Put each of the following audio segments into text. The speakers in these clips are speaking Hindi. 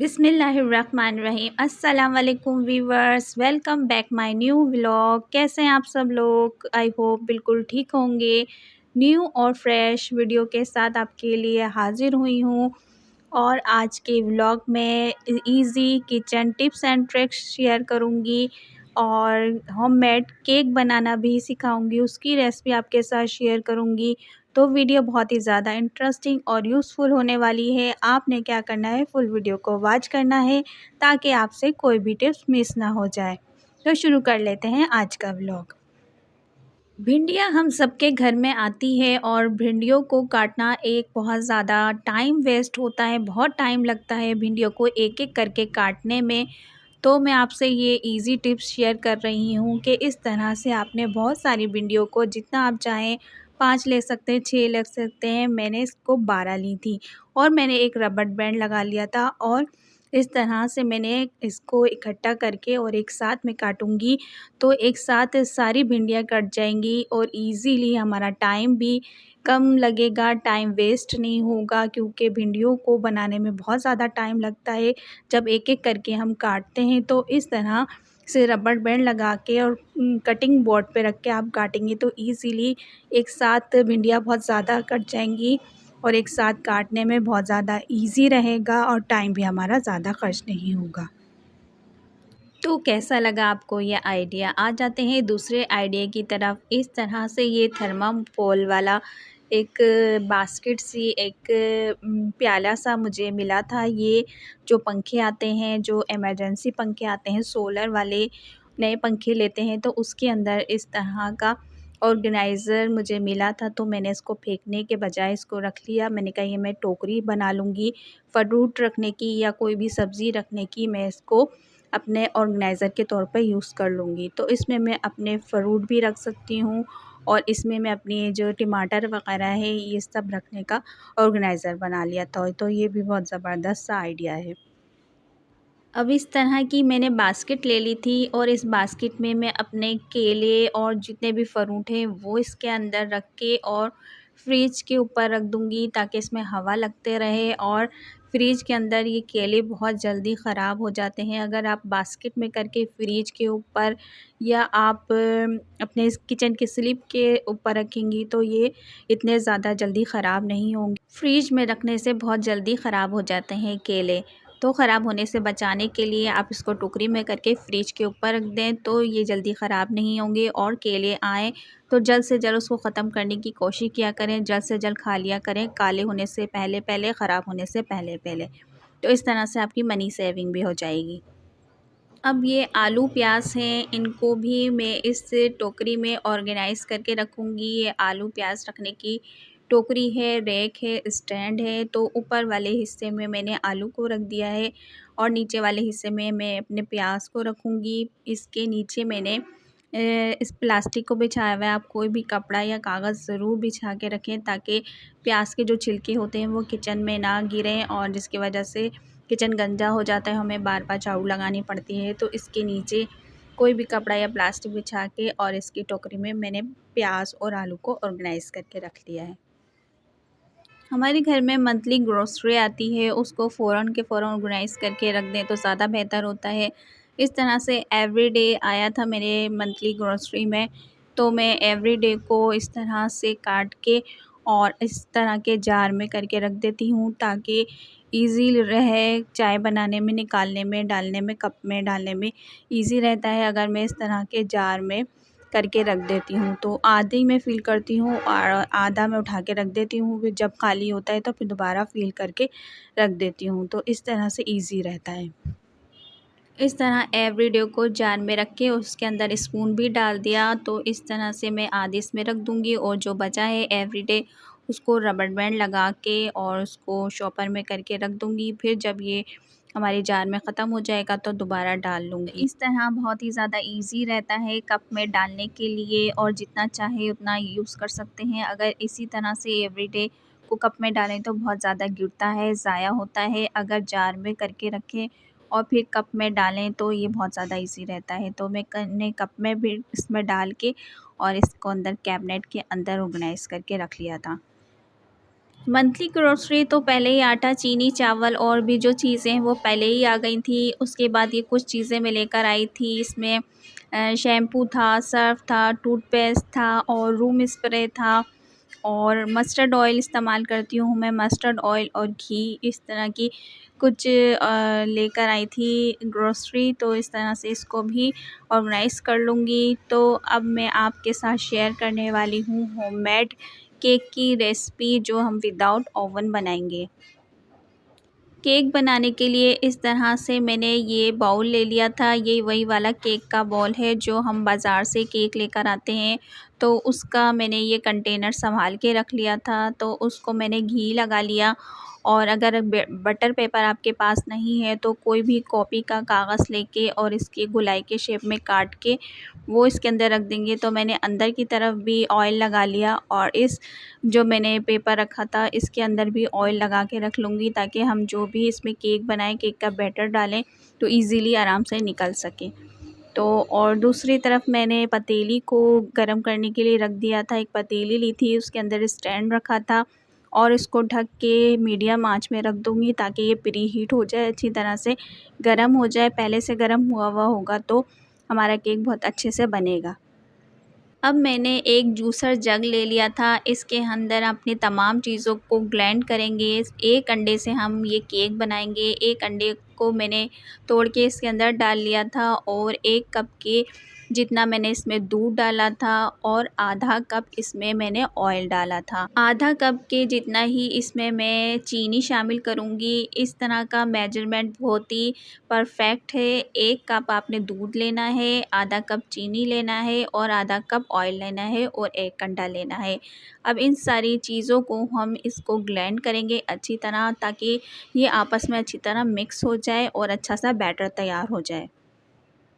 बिस्मिल्लाहिर्रहमानिर्रहीम। अस्सलाम वालेकुम viewers, welcome back my new vlog. कैसे हैं आप सब लोग? आई होप बिल्कुल ठीक होंगे। न्यू और फ्रेश वीडियो के साथ आपके लिए हाजिर हुई हूँ और आज के व्लॉग में easy kitchen tips and tricks share करूँगी और होममेड केक बनाना भी सिखाऊंगी, उसकी रेसिपी आपके साथ शेयर करूँगी। तो वीडियो बहुत ही ज़्यादा इंटरेस्टिंग और यूज़फुल होने वाली है। आपने क्या करना है, फुल वीडियो को वॉच करना है ताकि आपसे कोई भी टिप्स मिस ना हो जाए। तो शुरू कर लेते हैं आज का व्लॉग। भिंडियाँ हम सबके घर में आती है और भिंडियों को काटना एक बहुत ज़्यादा टाइम वेस्ट होता है, बहुत टाइम लगता है भिंडियों को एक-एक करके काटने में। तो मैं आपसे ये इजी टिप्स शेयर कर रही हूँ कि इस तरह से आपने बहुत सारी भिंडियों को जितना आप चाहें 5 ले सकते हैं, 6 ले सकते हैं। मैंने इसको 12 ली थी और मैंने एक रबर बैंड लगा लिया था और इस तरह से मैंने इसको इकट्ठा करके और एक साथ में काटूँगी तो एक साथ सारी भिंडियाँ कट जाएँगी और ईज़िली हमारा टाइम भी कम लगेगा, टाइम वेस्ट नहीं होगा क्योंकि भिंडियों को बनाने में बहुत ज़्यादा टाइम लगता है। जब एक-एक करके हम काटते हैं तो इस तरह से रबर बैंड लगा के और कटिंग बोर्ड पे रख के आप काटेंगे तो ईज़िली एक साथ भिंडियाँ बहुत ज़्यादा कट जाएँगी और एक साथ काटने में बहुत ज़्यादा ईज़ी रहेगा और टाइम भी हमारा ज़्यादा खर्च नहीं होगा। तो कैसा लगा आपको ये आइडिया? आ जाते हैं दूसरे आइडिया की तरफ। इस तरह से ये थर्माकोल वाला एक बास्केट सी एक प्याला सा मुझे मिला था। ये जो पंखे आते हैं, जो इमरजेंसी पंखे आते हैं सोलर वाले, नए पंखे लेते हैं तो उसके अंदर इस तरह का ऑर्गेनाइज़र मुझे मिला था तो मैंने इसको फेंकने के बजाय इसको रख लिया। मैंने कहा ये मैं टोकरी बना लूँगी फ्रूट रखने की या कोई भी सब्ज़ी रखने की, मैं इसको अपने ऑर्गेनाइज़र के तौर पे यूज़ कर लूँगी। तो इसमें मैं अपने फ्रूट भी रख सकती हूँ और इसमें मैं अपनी जो टमाटर वग़ैरह है ये सब रखने का ऑर्गेनाइज़र बना लिया था। तो ये भी बहुत ज़बरदस्त सा आइडिया है। अब इस तरह की मैंने बास्केट ले ली थी और इस बास्केट में मैं अपने केले और जितने भी फ्रूट हैं वो इसके अंदर रख के और फ्रिज के ऊपर रख दूँगी ताकि इसमें हवा लगते रहे। और फ्रिज के अंदर ये केले बहुत जल्दी ख़राब हो जाते हैं। अगर आप बास्केट में करके फ्रिज के ऊपर या आप अपने इस किचन की स्लिप के ऊपर रखेंगी तो ये इतने ज़्यादा जल्दी ख़राब नहीं होंगे। फ्रिज में रखने से बहुत जल्दी ख़राब हो जाते हैं केले। तो ख़राब होने से बचाने के लिए आप इसको टोकरी में करके फ्रिज के ऊपर रख दें तो ये जल्दी ख़राब नहीं होंगे। और केले आएँ तो जल्द से जल्द उसको ख़त्म करने की कोशिश किया करें, जल्द से जल्द खा लिया करें, काले होने से पहले, ख़राब होने से पहले। तो इस तरह से आपकी मनी सेविंग भी हो जाएगी। अब ये आलू प्याज़ हैं, इनको भी मैं इस टोकरी में ऑर्गेनाइज़ करके रखूँगी। ये आलू प्याज़ रखने की टोकरी है, रैक है, स्टैंड है। तो ऊपर वाले हिस्से में मैंने आलू को रख दिया है और नीचे वाले हिस्से में मैं अपने प्याज को रखूँगी। इसके नीचे मैंने इस प्लास्टिक को बिछाया हुआ है। आप कोई भी कपड़ा या कागज़ ज़रूर बिछा के रखें ताकि प्याज के जो छिलके होते हैं वो किचन में ना गिरें और जिसकी वजह से किचन गंदा हो जाता है, हमें बार-बार झाड़ू लगानी पड़ती है। तो इसके नीचे कोई भी कपड़ा या प्लास्टिक बिछा के और इसकी टोकरी में मैंने प्याज और आलू को ऑर्गेनाइज़ करके रख लिया है। हमारे घर में मंथली ग्रॉसरी आती है, उसको फ़ौरन के फ़ौरन ऑर्गेनाइज़ करके रख दें तो ज़्यादा बेहतर होता है। इस तरह से एवरीडे आया था मेरे मंथली ग्रॉसरी में, तो मैं एवरीडे को इस तरह से काट के और इस तरह के जार में करके रख देती हूँ ताकि ईज़ी रहे चाय बनाने में, निकालने में, डालने में, कप में डालने में ईज़ी रहता है अगर मैं इस तरह के जार में करके रख देती हूँ। तो आधी मैं फ़िल करती हूँ और आधा मैं उठा के रख देती हूँ, फिर जब खाली होता है तो फिर दोबारा फ़िल करके रख देती हूँ। तो इस तरह से ईज़ी रहता है। इस तरह एवरीडे को जार में रख के उसके अंदर स्पून भी डाल दिया तो इस तरह से मैं आधे इसमें रख दूँगी और जो बचा है एवरीडे उसको रबर बैंड लगा के और उसको शॉपर में करके रख दूँगी। फिर जब ये हमारे जार में ख़त्म हो जाएगा तो दोबारा डाल लूँगी। इस तरह बहुत ही ज़्यादा ईज़ी रहता है कप में डालने के लिए और जितना चाहे उतना यूज़ कर सकते हैं। अगर इसी तरह से एवरीडे को कप में डालें तो बहुत ज़्यादा गिरता है, ज़ाया होता है। अगर जार में करके रखें और फिर कप में डालें तो ये बहुत ज़्यादा ईज़ी रहता है। तो मैंने कप में भी इसमें डाल के और इसको अंदर कैबिनेट के अंदर ऑर्गेनाइज़ करके रख लिया था। मंथली ग्रोसरी तो पहले ही आटा, चीनी, चावल और भी जो चीज़ें हैं वो पहले ही आ गई थी। उसके बाद ये कुछ चीज़ें मैं लेकर आई थी। इसमें शैम्पू था, सर्फ़ था, टूथपेस्ट था और रूम स्प्रे था और मस्टर्ड ऑयल इस्तेमाल करती हूँ मैं। मस्टर्ड ऑयल और घी इस तरह की कुछ लेकर आई थी ग्रोसरी, तो इस तरह से इसको भी ऑर्गेनाइज़ कर लूँगी। तो अब मैं आपके साथ शेयर करने वाली हूँ होममेड केक की रेसिपी, जो हम विदाउट ओवन बनाएंगे। केक बनाने के लिए इस तरह से मैंने ये बाउल ले लिया था। ये वही वाला केक का बाउल है जो हम बाज़ार से केक लेकर आते हैं। तो उसका मैंने ये कंटेनर संभाल के रख लिया था। तो उसको मैंने घी लगा लिया, और अगर बटर पेपर आपके पास नहीं है तो कोई भी कॉपी का कागज़ लेके और इसकी गोलाई के शेप में काट के वो इसके अंदर रख देंगे। तो मैंने अंदर की तरफ भी ऑयल लगा लिया, और इस जो मैंने पेपर रखा था इसके अंदर भी ऑयल लगा के रख लूँगी, ताकि हम जो भी इसमें केक बनाएं, केक का बैटर डालें तो इजीली आराम से निकल सके। तो और दूसरी तरफ मैंने पतीली को गरम करने के लिए रख दिया था। एक पतीली ली थी, उसके अंदर स्टैंड रखा था और इसको ढक के मीडियम आंच में रख दूँगी, ताकि ये प्री हीट हो जाए, अच्छी तरह से गरम हो जाए। पहले से गरम हुआ हुआ होगा तो हमारा केक बहुत अच्छे से बनेगा। अब मैंने एक जूसर जग ले लिया था। इसके अंदर अपनी तमाम चीज़ों को ब्लेंड करेंगे। एक अंडे से हम ये केक बनाएंगे। एक अंडे को मैंने तोड़ के इसके अंदर डाल लिया था, और 1 कप के जितना मैंने इसमें दूध डाला था, और आधा कप इसमें मैंने ऑयल डाला था। आधा कप के जितना ही इसमें मैं चीनी शामिल करूँगी। इस तरह का मेजरमेंट बहुत ही परफेक्ट है। 1 कप आपने दूध लेना है, आधा कप चीनी लेना है और आधा कप ऑयल लेना है और 1 अंडा लेना है। अब इन सारी चीज़ों को हम इसको ब्लेंड करेंगे अच्छी तरह, ताकि ये आपस में अच्छी तरह मिक्स हो जाए और अच्छा सा बैटर तैयार हो जाए।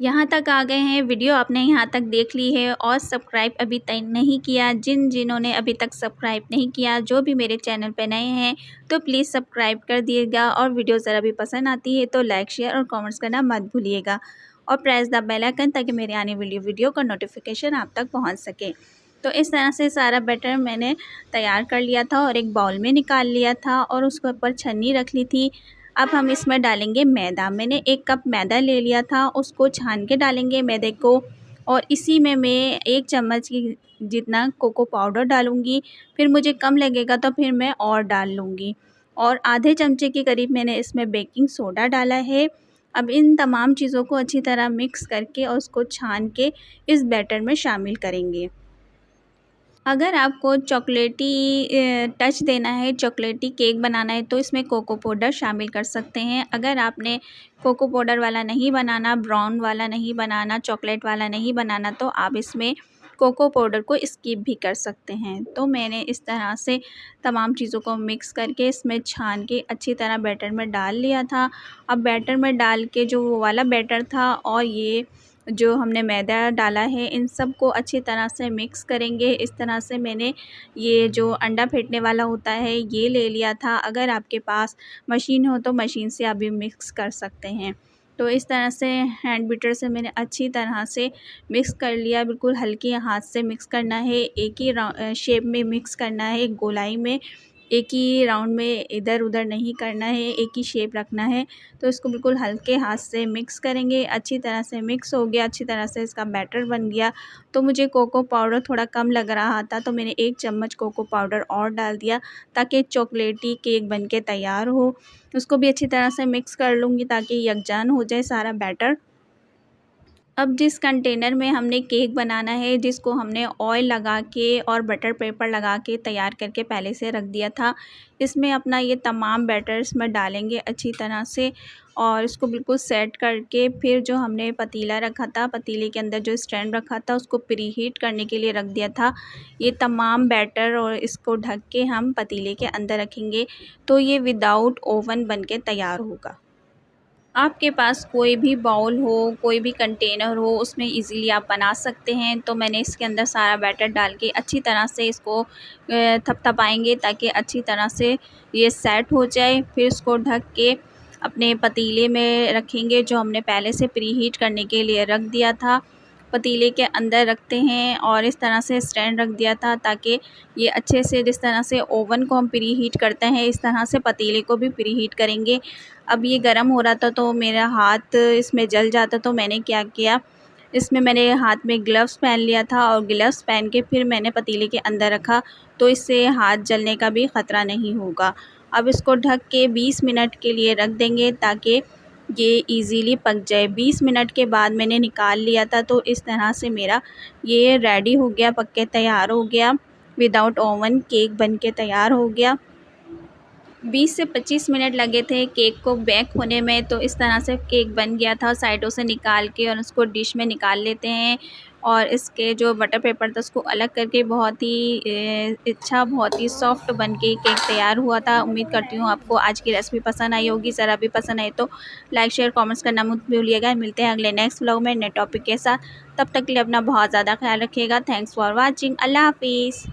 यहाँ तक आ गए हैं, वीडियो आपने यहाँ तक देख ली है और सब्सक्राइब अभी तक नहीं किया, जिन्होंने अभी तक सब्सक्राइब नहीं किया, जो भी मेरे चैनल पे नए हैं तो प्लीज़ सब्सक्राइब कर दिएगा, और वीडियो ज़रा भी पसंद आती है तो लाइक, शेयर और कमेंट्स करना मत भूलिएगा, और प्रेस द बेल आइकन, ताकि मेरे आने वाली वीडियो का नोटिफिकेशन आप तक पहुँच सके। तो इस तरह से सारा बैटर मैंने तैयार कर लिया था और एक बाउल में निकाल लिया था, और उसके ऊपर छन्नी रख ली थी। अब हम इसमें डालेंगे मैदा। मैंने 1 कप मैदा ले लिया था, उसको छान के डालेंगे मैदे को, और इसी में मैं 1 चम्मच की जितना कोको पाउडर डालूँगी। फिर मुझे कम लगेगा तो फिर मैं और डाल लूँगी, और आधे चमचे के करीब मैंने इसमें बेकिंग सोडा डाला है। अब इन तमाम चीज़ों को अच्छी तरह मिक्स करके और उसको छान के इस बैटर में शामिल करेंगे। अगर आपको चॉकलेटी टच देना है, चॉकलेटी केक बनाना है, तो इसमें कोको पाउडर शामिल कर सकते हैं। अगर आपने कोको पाउडर वाला नहीं बनाना, ब्राउन वाला नहीं बनाना, चॉकलेट वाला नहीं बनाना, तो आप इसमें कोको पाउडर को स्किप भी कर सकते हैं। तो मैंने इस तरह से तमाम चीज़ों को मिक्स करके इसमें छान के अच्छी तरह बैटर में डाल लिया था। अब बैटर में डाल के जो वो वाला बैटर था और ये जो हमने मैदा डाला है, इन सब को अच्छी तरह से मिक्स करेंगे। इस तरह से मैंने ये जो अंडा फेंटने वाला होता है ये ले लिया था। अगर आपके पास मशीन हो तो मशीन से आप भी मिक्स कर सकते हैं। तो इस तरह से हैंड बीटर से मैंने अच्छी तरह से मिक्स कर लिया। बिल्कुल हल्के हाथ से मिक्स करना है, एक ही शेप में मिक्स करना है, एक गोलाई में, एक ही राउंड में इधर-उधर नहीं करना है, एक ही शेप रखना है। तो इसको बिल्कुल हल्के हाथ से मिक्स करेंगे। अच्छी तरह से मिक्स हो गया, अच्छी तरह से इसका बैटर बन गया। तो मुझे कोको पाउडर थोड़ा कम लग रहा था, तो मैंने 1 चम्मच कोको पाउडर और डाल दिया, ताकि चॉकलेटी केक बन के तैयार हो। उसको भी अच्छी तरह से मिक्स कर लूँगी, ताकि यकजान हो जाए सारा बैटर। अब जिस कंटेनर में हमने केक बनाना है, जिसको हमने ऑयल लगा के और बटर पेपर लगा के तैयार करके पहले से रख दिया था, इसमें अपना ये तमाम बैटर इसमें डालेंगे अच्छी तरह से, और इसको बिल्कुल सेट करके फिर जो हमने पतीला रखा था, पतीले के अंदर जो स्टैंड रखा था उसको प्री हीट करने के लिए रख दिया था। ये तमाम बैटर और इसको ढक के हम पतीले के अंदर रखेंगे, तो ये विदाउट ओवन बन के तैयार होगा। आपके पास कोई भी बाउल हो, कोई भी कंटेनर हो, उसमें इजीली आप बना सकते हैं। तो मैंने इसके अंदर सारा बैटर डाल के अच्छी तरह से इसको थपथपाएँगे, ताकि अच्छी तरह से ये सेट हो जाए। फिर इसको ढक के अपने पतीले में रखेंगे, जो हमने पहले से प्री हीट करने के लिए रख दिया था। पतीले के अंदर रखते हैं और इस तरह से स्टैंड रख दिया था ताकि ये अच्छे से, जिस तरह से ओवन को हम प्री हीट करते हैं इस तरह से पतीले को भी प्री हीट करेंगे। अब ये गर्म हो रहा था तो मेरा हाथ इसमें जल जाता, तो मैंने क्या किया, इसमें मैंने हाथ में ग्लव्स पहन लिया था और ग्लव्स पहन के फिर मैंने पतीले के अंदर रखा, तो इससे हाथ जलने का भी ख़तरा नहीं होगा। अब इसको ढक के 20 मिनट के लिए रख देंगे ताकि ये इजीली पक जाए। 20 मिनट के बाद मैंने निकाल लिया था, तो इस तरह से मेरा ये रेडी हो गया, पक के तैयार हो गया। विदाउट ओवन केक बन के तैयार हो गया। 20 से 25 मिनट लगे थे केक को बेक होने में, तो इस तरह से केक बन गया था। साइडों से निकाल के और उसको डिश में निकाल लेते हैं और इसके जो बटर पेपर था उसको अलग करके बहुत ही बहुत ही सॉफ्ट बन के केक तैयार हुआ था। उम्मीद करती हूँ आपको आज की रेसिपी पसंद आई होगी। ज़रा भी पसंद आई तो लाइक शेयर कमेंट्स करना मत भूलिएगा। मिलते हैं अगले नेक्स्ट व्लॉग में नए टॉपिक के साथ। तब तक के लिए अपना बहुत ज़्यादा ख्याल रखिएगा। Thanks for watching. अल्लाह हाफिज़।